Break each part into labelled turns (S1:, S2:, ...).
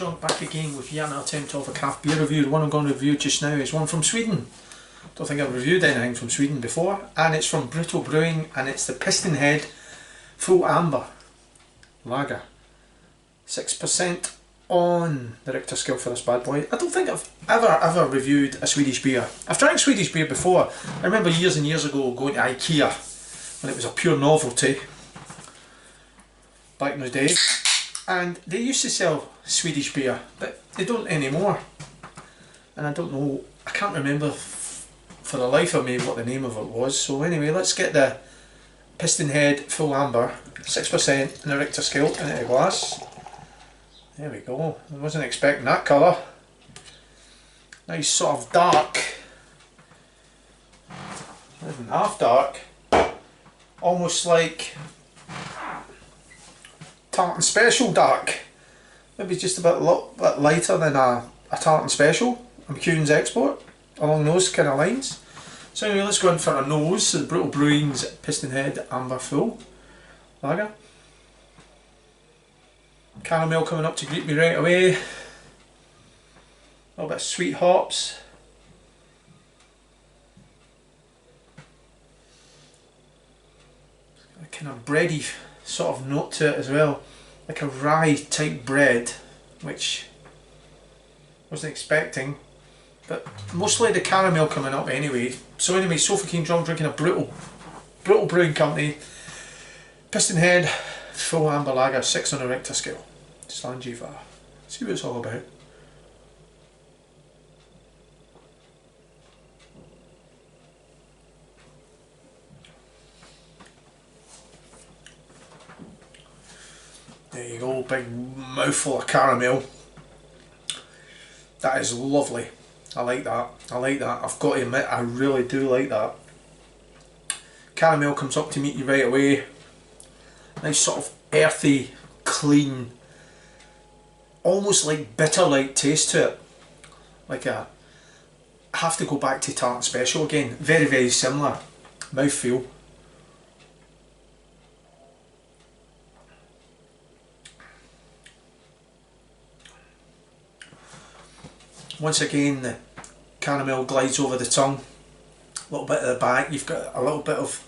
S1: Drunk back again with yet another attempt of a craft beer review. The one I'm going to review just now is one from Sweden. Don't think I've reviewed anything from Sweden before, and it's from Brewing, and it's the Pistonhead Full Amber Lager. 6% on the Richter scale for this bad boy. I don't think I've ever reviewed a Swedish beer. I've drank Swedish beer before. I remember years and years ago going to IKEA when it was a pure novelty back in the day, and they used to sell Swedish beer, but they don't anymore. And I don't know, I can't remember for the life of me what the name of it was. So anyway, let's get the Pistonhead Full Amber, 6% in the Richter scale, into a glass. There we go. I wasn't expecting that colour. Nice sort of dark, not even half dark, almost like Tartan Special dark. Maybe just a bit lighter than a Tartan Special, a McEwen's Export, along those kind of lines. So anyway, let's go in for a nose. So the Brewing's Pistonhead Amber Full Lager. Caramel coming up to greet me right away. A little bit of sweet hops. A kind of bready sort of note to it as well, like a rye type bread, which I wasn't expecting, but mostly the caramel coming up anyway. So anyway, Sofa King Drum drinking a brutal brewing company Pistonhead Full Amber Lager, 6 on the Richter scale. Stand you for. See what it's all about. There you go, big mouthful of caramel. That is lovely. I like that. I like that. I've got to admit, I really do like that. Caramel comes up to meet you right away. Nice sort of earthy, clean, almost like bitter-like taste to it. Like I have to go back to Tartan Special again. Very, very similar mouthfeel. Once again, the caramel glides over the tongue. A little bit at the back, you've got a little bit of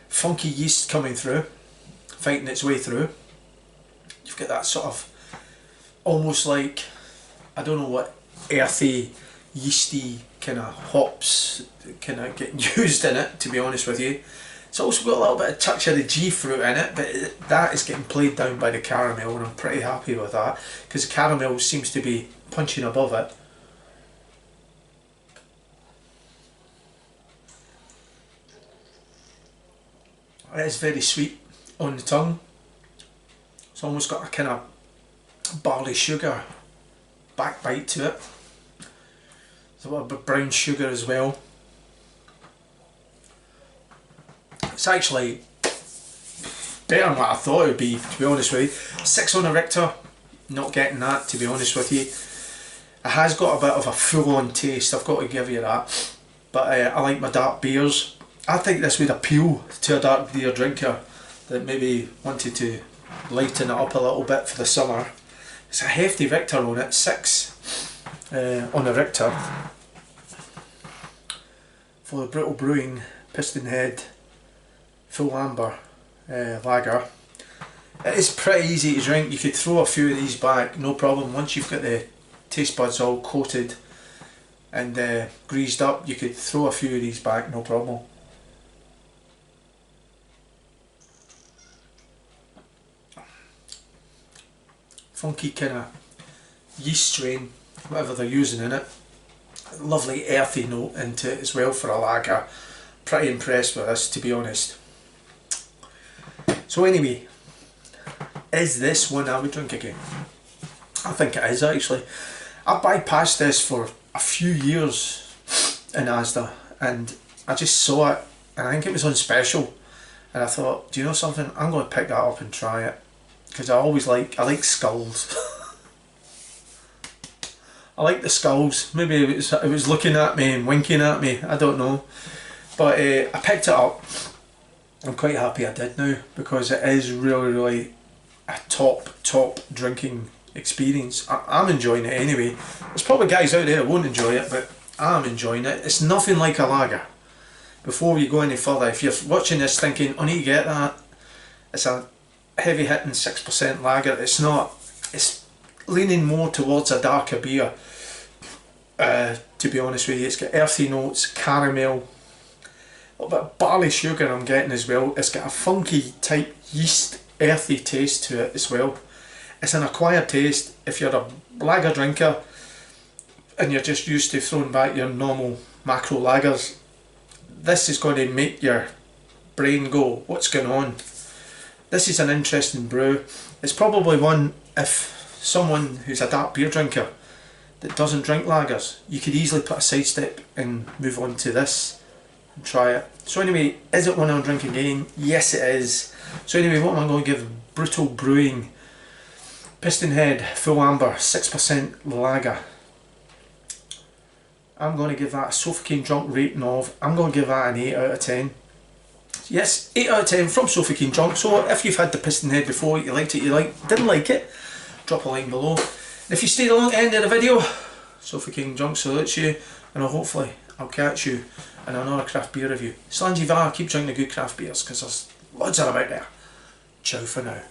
S1: funky yeast coming through, fighting its way through. You've got that sort of almost like, I don't know what earthy, yeasty kind of hops kind of getting used in it, to be honest with you. It's also got a little bit of touch of the G fruit in it, but that is getting played down by the caramel, and I'm pretty happy with that, because the caramel seems to be punching above it. It is very sweet on the tongue. It's almost got a kind of barley sugar backbite to it. There's a little bit of brown sugar as well. It's actually better than what I thought it would be, to be honest with you. 6 on the Richter, not getting that, to be honest with you. It has got a bit of a full-on taste, I've got to give you that. But I like my dark beers. I think this would appeal to a dark beer drinker that maybe wanted to lighten it up a little bit for the summer. It's a hefty Richter on it, 6 on the Richter for the Brewing Pistonhead Full Amber Lager. It is pretty easy to drink. You could throw a few of these back, no problem. Once you've got the taste buds all coated and greased up, you could throw a few of these back, no problem. Funky kind of yeast strain, whatever they're using in it. Lovely earthy note into it as well for a lager. Pretty impressed with this, to be honest. So anyway, is this one I would drink again? I think it is actually. I bypassed this for a few years in Asda, and I just saw it, and I think it was on special, and I thought, do you know something, I'm going to pick that up and try it. Because I like skulls. I like the skulls. Maybe it was looking at me and winking at me, I don't know. But I picked it up. I'm quite happy I did now, because it is really a top drinking experience. I'm enjoying it anyway. There's probably guys out there who won't enjoy it, but I'm enjoying it. It's nothing like a lager. Before you go any further, if you're watching this thinking, I need to get that, it's a heavy hitting 6% lager. It's not. It's leaning more towards a darker beer. To be honest with you, it's got earthy notes, caramel, a little bit of barley sugar I'm getting as well. It's got a funky type yeast, earthy taste to it as well. It's an acquired taste. If you're a lager drinker and you're just used to throwing back your normal macro lagers, this is going to make your brain go, what's going on? This is an interesting brew. It's probably one, if someone who's a dark beer drinker that doesn't drink lagers, you could easily put a sidestep and move on to this and try it. So anyway, is it one I'll drink again? Yes it is. So anyway, what am I going to give Brutal Brewing Pistonhead Full Amber 6% lager? I'm going to give that a Sofa Drunk rating of, I'm going to give that an 8 out of 10. Yes, 8 out of 10 from Sofa Drunk. So if you've had the Pistonhead before, you liked it, didn't like it, drop a like below. And if you stayed along the end of the video, Sofa Drunk salutes you, and hopefully I'll catch you in another craft beer review. Slangy var, keep drinking the good craft beers, because there's loads of them out there. Ciao for now.